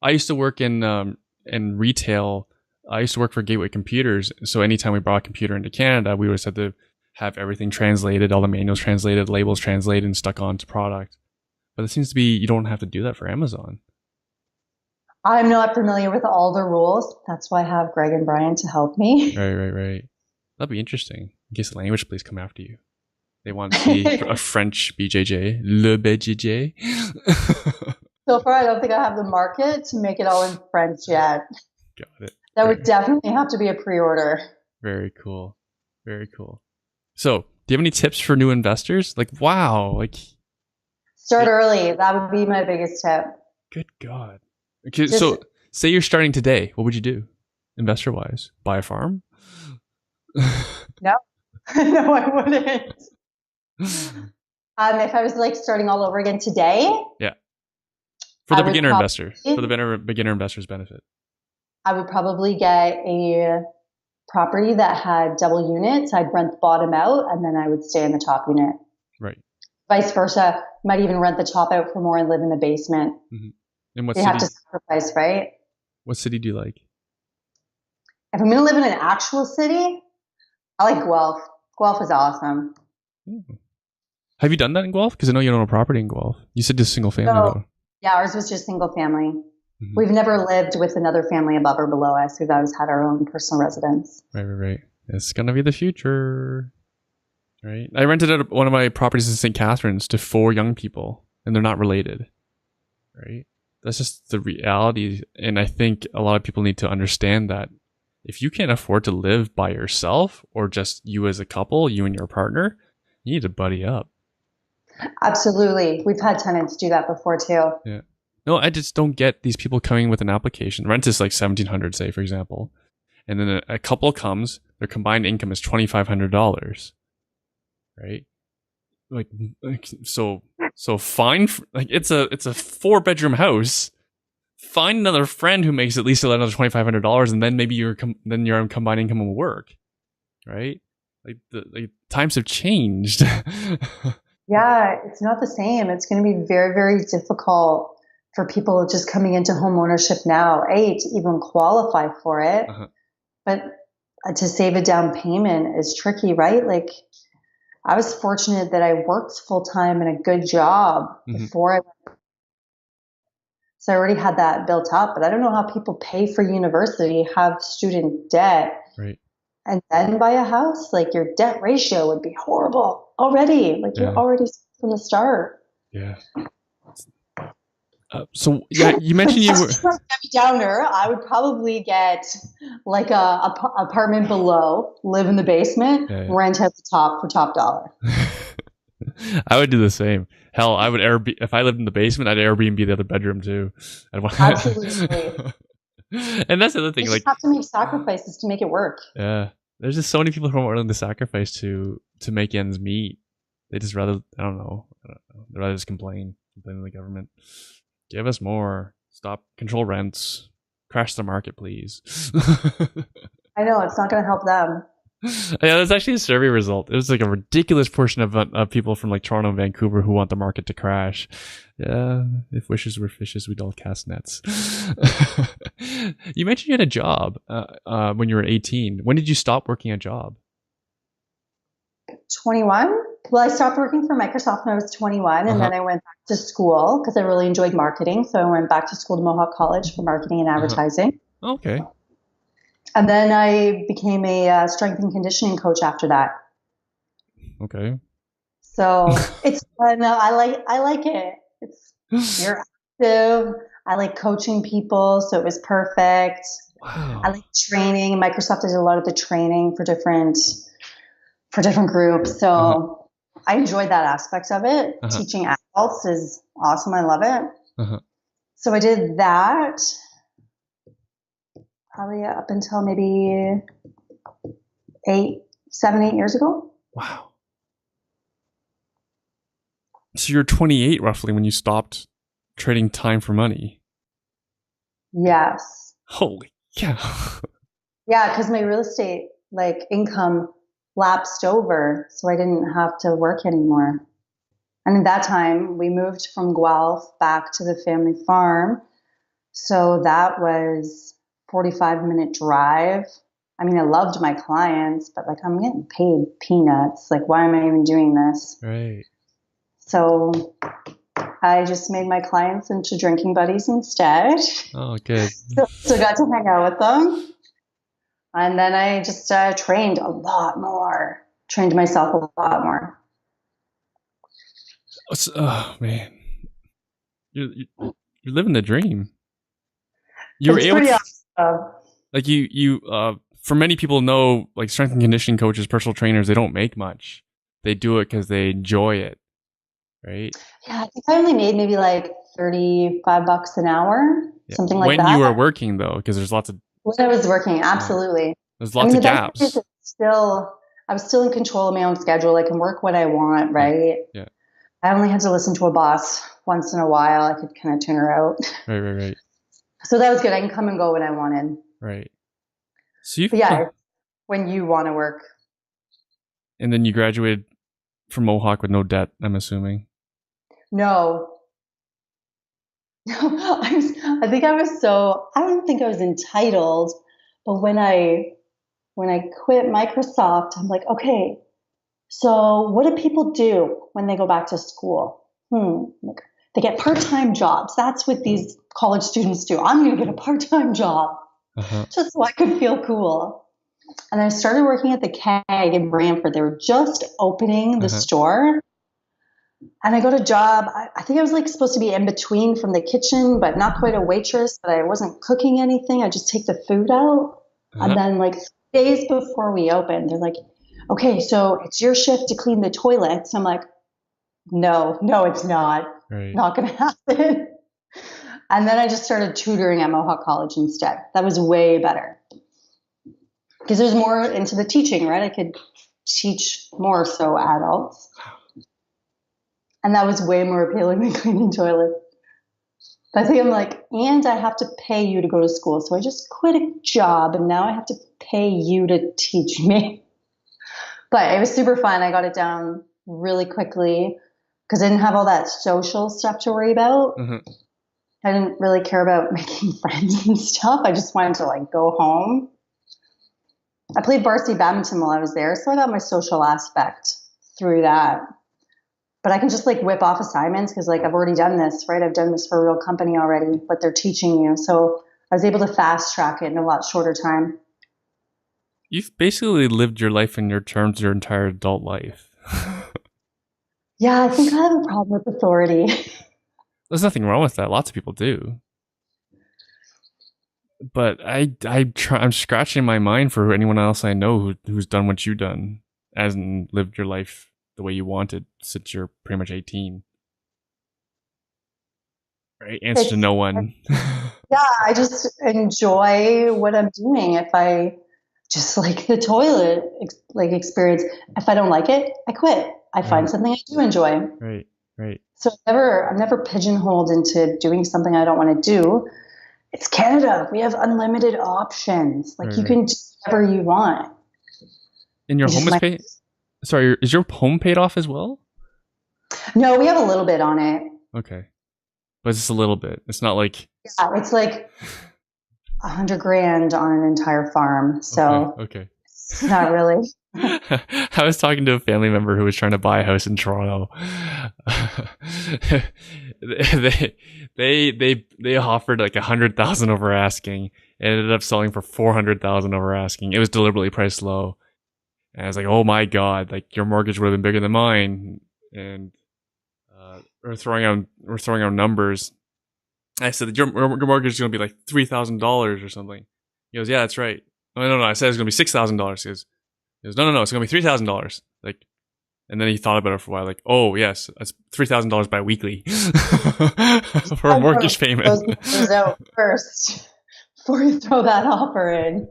I used to work in retail. I used to work for Gateway Computers. So anytime we brought a computer into Canada, we always had to have everything translated, all the manuals translated, labels translated, and stuck onto product. But it seems to be you don't have to do that for Amazon. I'm not familiar with all the rules. That's why I have Greg and Brian to help me. Right. That'd be interesting. In case the language police come after you. They want to see a French BJJ. Le BJJ. So far, I don't think I have the market to make it all in French yet. Got it. That would definitely have to be a pre-order. Very cool. So, do you have any tips for new investors? Like, wow. Start early. That would be my biggest tip. Good God. Okay, so say you're starting today. What would you do, investor-wise? Buy a farm? No. No, I wouldn't. If I was like starting all over again today. Yeah. For the beginner investor. For the beginner investor's benefit. I would probably get a property that had double units. I'd rent the bottom out and then I would stay in the top unit. Right. Vice versa. Might even rent the top out for more and live in the basement. Mm-hmm. And what you have to sacrifice, right? What city do you like? If I'm going to live in an actual city, I like Guelph. Guelph is awesome. Mm. Have you done that in Guelph? Because I know you own a property in Guelph. You said just single family though. Yeah, ours was just single family. Mm-hmm. We've never lived with another family above or below us. We've always had our own personal residence. Right. It's going to be the future. Right. I rented out one of my properties in St. Catharines to 4 young people, and they're not related. Right. That's just the reality. And I think a lot of people need to understand that if you can't afford to live by yourself or just you as a couple, you and your partner, you need to buddy up. Absolutely. We've had tenants do that before too. Yeah. No, I just don't get these people coming with an application. Rent is like $1,700, say, for example. And then a couple comes, their combined income is $2,500. Right? So find, it's a 4-bedroom house. Find another friend who makes at least another $2,500, and then maybe your combined income will work. Right? Like times have changed. Yeah, it's not the same. It's going to be very, very difficult for people just coming into home ownership now, to even qualify for it. Uh-huh. But to save a down payment is tricky, right? Like, I was fortunate that I worked full time in a good job before I went. So I already had that built up, but I don't know how people pay for university, have student debt, right, and then buy a house. Like, your debt ratio would be horrible already. Like, you're already from the start. Yeah. So yeah, you mentioned you were heavy downer. I would probably get like a apartment below, live in the basement, rent at the top for top dollar. I would do the same. Hell, I would if I lived in the basement, I'd Airbnb the other bedroom too. Absolutely. And that's the other thing. You just have to make sacrifices to make it work. Yeah, there's just so many people who are willing to sacrifice to make ends meet. They just rather I don't know. They'd rather just complain to the government. Give us more. Stop. Control rents. Crash the market, please. I know. It's not going to help them. Yeah, there's actually a survey result. It was like a ridiculous portion of people from like Toronto and Vancouver who want the market to crash. Yeah, if wishes were fishes, we'd all cast nets. You mentioned you had a job when you were 18. When did you stop working a job? 21. Well, I stopped working for Microsoft when I was 21, and then I went back to school because I really enjoyed marketing. So I went back to school to Mohawk College for marketing and advertising. Okay. And then I became a strength and conditioning coach after that. Okay. So it's fun. I like it. You're active. I like coaching people, so it was perfect. Wow. I like training. Microsoft did a lot of the training for different groups. So I enjoyed that aspect of it. Teaching adults is awesome. I love it. So I did that probably up until maybe 7, 8 years ago. Wow. So you're 28 roughly when you stopped trading time for money. Yes. Holy cow. Yeah, because my real estate income lapsed over, so I didn't have to work anymore. And at that time, we moved from Guelph back to the family farm. So that was 45-minute drive. I mean, I loved my clients, but like I'm getting paid peanuts. Like, why am I even doing this? Right. So I just made my clients into drinking buddies instead. Oh, good. So I got to hang out with them. And then I just trained a lot more, trained myself a lot more. Oh, man. You're living the dream. You were It's able pretty to, awesome. like for many people know, like strength and conditioning coaches, personal trainers, they don't make much. They do it because they enjoy it. Right? Yeah, I think I only made maybe like $35 an hour, something like when that. you were working though, because there's lots of When I was working, absolutely. there's lots of the best part is gaps. I was still in control of my own schedule. I can work when I want, right? Yeah. I only had to listen to a boss once in a while. I could kind of tune her out. Right. So that was good. I can come and go when I wanted. Right. So when you want to work. And then you graduated from Mohawk with no debt, I'm assuming. No. I don't think I was entitled, but when I quit Microsoft, I'm like, okay, so what do people do when they go back to school? Like, they get part-time jobs. That's what these college students do. I'm going to get a part-time job just so I could feel cool. And I started working at the Keg in Brantford. They were just opening the store. And I got a job. I think I was like supposed to be in between from the kitchen, but not quite a waitress, but I wasn't cooking anything. I just take the food out. And then like days before we opened, they're like, okay, so it's your shift to clean the toilets. I'm like, no, it's not. Right. Not going to happen. And then I just started tutoring at Mohawk College instead. That was way better. Because there's more into the teaching, right? I could teach more so adults. And that was way more appealing than cleaning toilets. But I think I'm like, and I have to pay you to go to school. So I just quit a job and now I have to pay you to teach me. But it was super fun. I got it down really quickly because I didn't have all that social stuff to worry about. I didn't really care about making friends and stuff. I just wanted to like go home. I played Barbie Benton while I was there. So I got my social aspect through that. But I can just like whip off assignments because like I've already done this, right? I've done this for a real company already, what they're teaching you. So I was able to fast track it in a lot shorter time. You've basically lived your life in your terms your entire adult life. Yeah, I think I have a problem with authority. There's nothing wrong with that. Lots of people do. But I'm scratching my mind for anyone else I know who's done what you've done, hasn't lived your life the way you wanted since you're pretty much 18. Right? Answer to no one. Yeah, I just enjoy what I'm doing. If I just like the toilet experience, if I don't like it, I quit. I find something I do enjoy. Right. So I'm never pigeonholed into doing something I don't want to do. It's Canada. We have unlimited options. Like you can do whatever you want. And your home is paid? Sorry, is your home paid off as well? No, we have a little bit on it. Okay. But it's just a little bit. It's not like... Yeah, it's like $100,000 on an entire farm. So okay. Not really. I was talking to a family member who was trying to buy a house in Toronto. they offered like 100,000 over asking and ended up selling for 400,000 over asking. It was deliberately priced low. And I was like, oh my God, like your mortgage would have been bigger than mine. And we're throwing out numbers. I said, your mortgage is going to be like $3,000 or something. He goes, yeah, that's right. No. I said it's going to be $6,000. He goes, no, it's going to be $3,000. Like, and then he thought about it for a while. Like, oh yes, that's $3,000 biweekly for a mortgage payment. Those out first before you throw that offer in.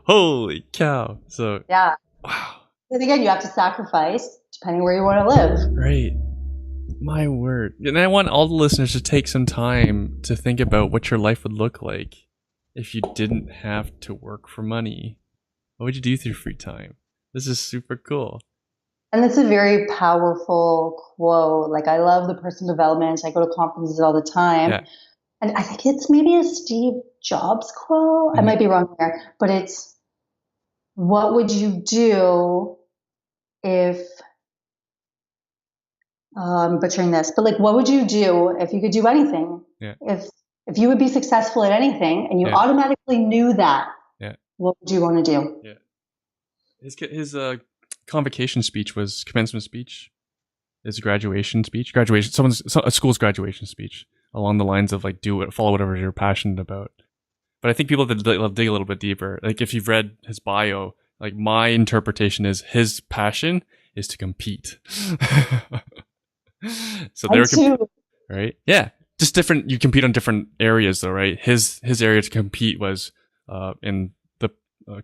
Holy cow! So yeah, wow. And again, you have to sacrifice depending where you want to live. Right. My word. And I want all the listeners to take some time to think about what your life would look like if you didn't have to work for money. What would you do with your free time? This is super cool. And it's a very powerful quote. Like, I love the personal development. I go to conferences all the time. Yeah. And I think it's maybe a Steve Jobs quote. I might be wrong there, but it's, what would you do if, I'm butchering this, but like, what would you do if you could do anything? Yeah. If you would be successful at anything and you automatically knew that, what would you want to do? Yeah. His convocation speech was commencement speech. His graduation speech, a school's graduation speech, along the lines of like, follow whatever you're passionate about. But I think people that dig a little bit deeper, like if you've read his bio, like my interpretation is his passion is to compete. So they're right, yeah, just different. You compete on different areas, though, right? His area to compete was in the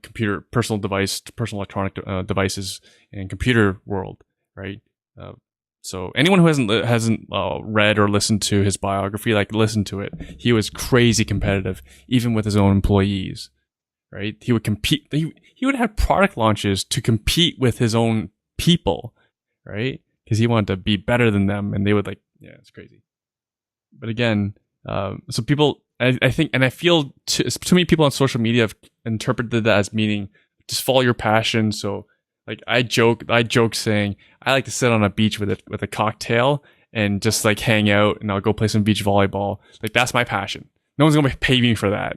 computer, personal electronic devices and computer world, right? So anyone who hasn't read or listened to his biography, like listen to it. He was crazy competitive, even with his own employees, right? He would compete. He would have product launches to compete with his own people, right? Because he wanted to be better than them, and they would like, yeah, it's crazy. But again, so people, I think, and I feel too many people on social media have interpreted that as meaning just follow your passion. So like I joke saying I like to sit on a beach with a cocktail and just like hang out, and I'll go play some beach volleyball. Like that's my passion. No one's gonna pay me for that.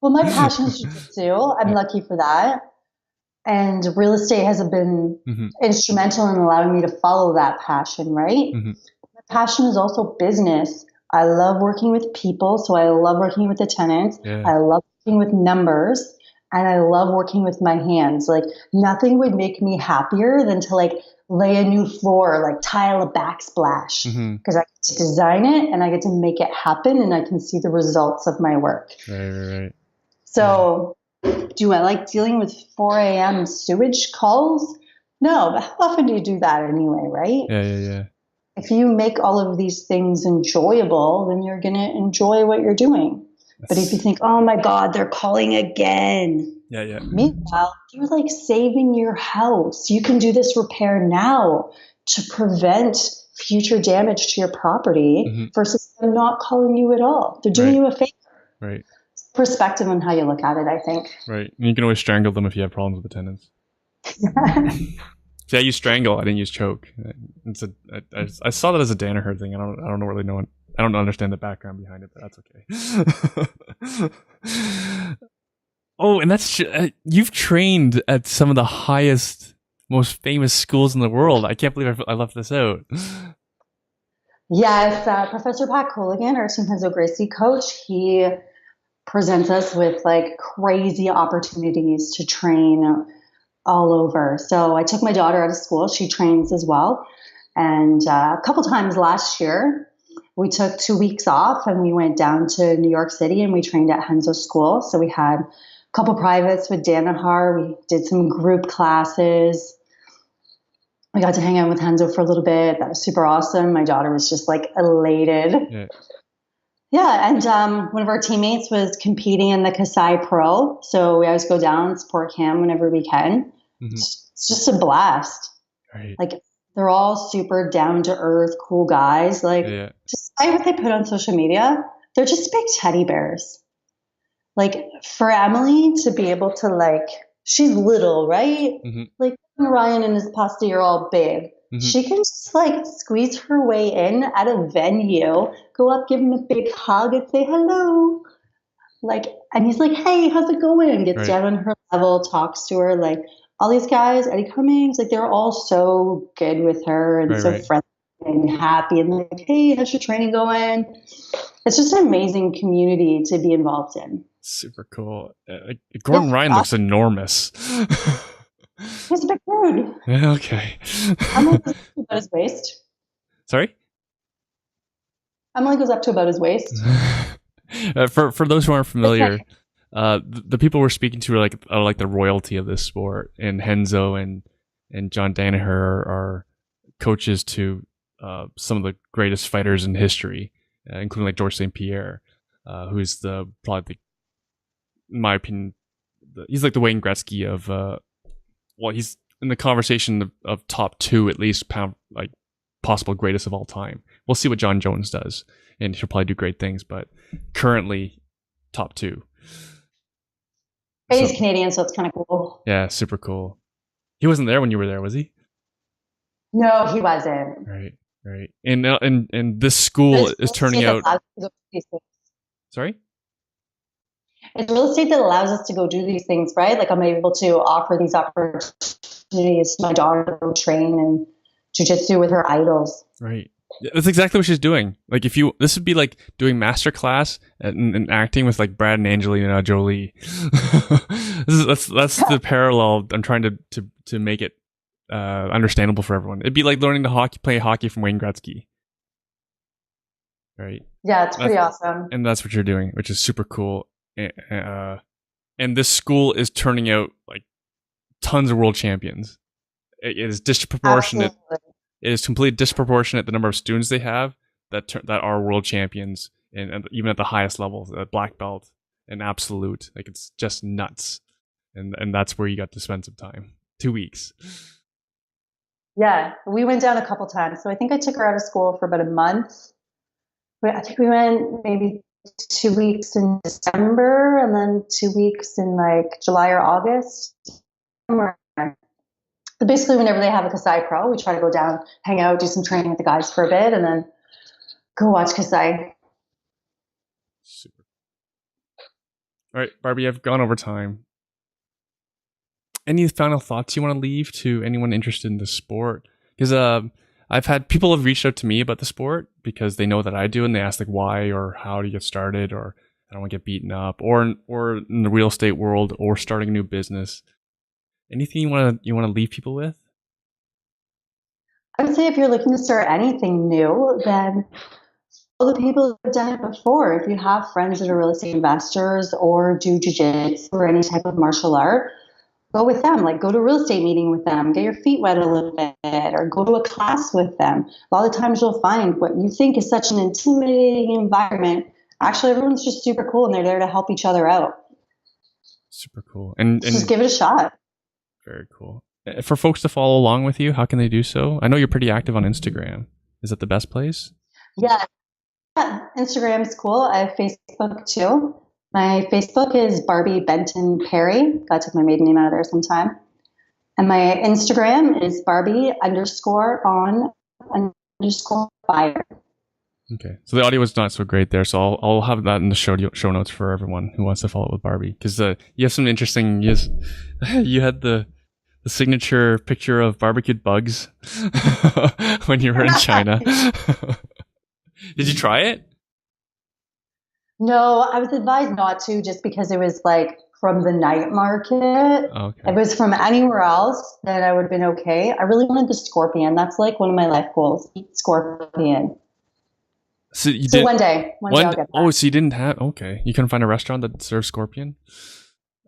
Well, my passion is jiu-jitsu. I'm lucky for that. And real estate has been instrumental in allowing me to follow that passion, right? My passion is also business. I love working with people, so I love working with the tenants. Yeah. I love working with numbers, and I love working with my hands. Like nothing would make me happier than to like lay a new floor, like tile a backsplash, because I get to design it and I get to make it happen, and I can see the results of my work. Right. So do I like dealing with 4 a.m. sewage calls? No, but how often do you do that anyway, right? Yeah. If you make all of these things enjoyable, then you're going to enjoy what you're doing. But if you think, oh my God, they're calling again. Yeah. Meanwhile, you're like saving your house. You can do this repair now to prevent future damage to your property versus them not calling you at all. They're doing you a favor. Right. Perspective on how you look at it, I think. Right. And you can always strangle them if you have problems with the tenants. See, I use strangle. I didn't use choke. I saw that as a Danaher thing. I don't really know. I don't understand the background behind it, but that's okay. Oh, and that's you've trained at some of the highest, most famous schools in the world. I can't believe I left this out. Yes, Professor Pat Coligan, our Team Henzo Gracie coach, he presents us with like crazy opportunities to train all over. So I took my daughter out of school. She trains as well. And a couple times last year, we took 2 weeks off and we went down to New York City and we trained at Henzo School. So we had a couple privates with Danaher. We did some group classes. We got to hang out with Henzo for a little bit. That was super awesome. My daughter was just like elated. Yeah, and one of our teammates was competing in the Kasai Pro. So we always go down and support him whenever we can. It's just a blast. Right. Like they're all super down to earth, cool guys. Like despite what they put on social media, they're just big teddy bears. Like for Emily to be able to like, she's little, right? Like Ryan and his pasta are all big. She can just like squeeze her way in at a venue, go up, give him a big hug and say hello. Like, and he's like, hey, how's it going? Gets down on her level, talks to her. Like all these guys, Eddie Cummings, like they're all so good with her and so friendly and happy and like, hey, how's your training going? It's just an amazing community to be involved in. Super cool. Gordon Ryan looks enormous. He's a big dude. Okay. Emily goes up to about his waist. Sorry? Emily goes up to about his waist. For those who aren't familiar, the people we're speaking to are like the royalty of this sport, and Henzo and John Danaher are coaches to some of the greatest fighters in history, including like George St. Pierre, who's in my opinion, he's like the Wayne Gretzky of. Well, he's in the conversation of top two, at least, like possible greatest of all time. We'll see what John Jones does, and he'll probably do great things. But currently, top two. He's Canadian, so it's kind of cool. Yeah, super cool. He wasn't there when you were there, was he? No, he wasn't. Right. And this school is turning out. Sorry? It's real estate that allows us to go do these things, right? Like I'm able to offer these opportunities to my daughter to train and Jiu Jitsu with her idols. Right. That's exactly what she's doing. Like this would be like doing master class and acting with like Brad and Angelina Jolie. That's the parallel I'm trying to make it understandable for everyone. It'd be like learning to play hockey from Wayne Gretzky. Right. Yeah, it's pretty awesome. And that's what you're doing, which is super cool. And this school is turning out like tons of world champions. It is disproportionate. Absolutely. It is completely disproportionate the number of students they have that are world champions, and even at the highest levels, black belt and absolute. Like it's just nuts, and that's where you got to spend some time. 2 weeks. Yeah, we went down a couple times. So I think I took her out of school for about a month. I think we went maybe 2 weeks in December, and then 2 weeks in like July or August. But basically, whenever they have a Kasai Pro, we try to go down, hang out, do some training with the guys for a bit, and then go watch Kasai. Super. All right, Barbie, I've gone over time. Any final thoughts you want to leave to anyone interested in the sport? Because I've had people have reached out to me about the sport because they know that I do, and they ask like why or how to get started, or I don't want to get beaten up, or in the real estate world, or starting a new business. Anything you want to leave people with? I would say if you're looking to start anything new, then all the people who have done it before. If you have friends that are real estate investors or do jiu-jitsu or any type of martial art, go with them. Like go to a real estate meeting with them, get your feet wet a little bit, or go to a class with them. A lot of times you'll find what you think is such an intimidating environment. Actually, everyone's just super cool, and they're there to help each other out. Super cool. And just give it a shot. Very cool. For folks to follow along with you, how can they do so? I know you're pretty active on Instagram. Is that the best place? Yeah. Instagram's cool. I have Facebook too. My Facebook is Barbie Benton Perry. God took my maiden name out of there sometime. And my Instagram is Barbie_on_fire. Okay. So the audio was not so great there. So I'll have that in the show notes for everyone who wants to follow up with Barbie. Because you have some interesting... You had the signature picture of barbecued bugs when you were in China. Did you try it? No, I was advised not to, just because it was like from the night market. Okay. If it was from anywhere else, then I would have been okay. I really wanted the scorpion. That's like one of my life goals. Eat scorpion. So one day I'll get that. Oh, so you didn't have... Okay. You couldn't find a restaurant that serves scorpion?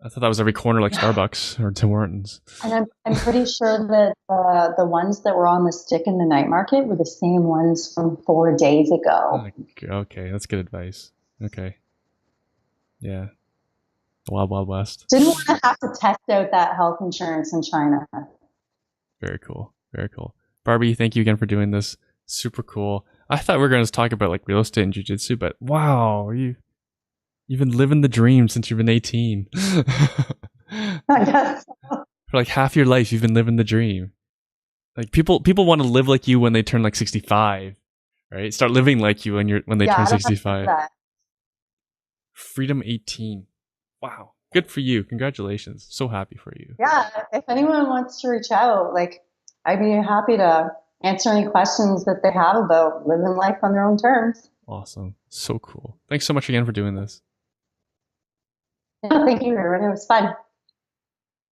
I thought that was every corner, like Starbucks or Tim Hortons. And I'm pretty sure that the ones that were on the stick in the night market were the same ones from 4 days ago. Okay, that's good advice. Okay. Yeah. Wild, Wild West. Didn't want to have to test out that health insurance in China. Very cool. Very cool. Barbie, thank you again for doing this. Super cool. I thought we were going to talk about like real estate and jiu-jitsu, but wow, you've been living the dream since you've been 18. I guess so. For like half your life, you've been living the dream. Like people want to live like you when they turn like 65, right? Start living like you when they turn 65. Freedom 18. Wow. Good for you. Congratulations. So happy for you. Yeah. If anyone wants to reach out, like I'd be happy to answer any questions that they have about living life on their own terms. Awesome. So cool. Thanks so much again for doing this. Yeah, thank you, Erwin. It was fun.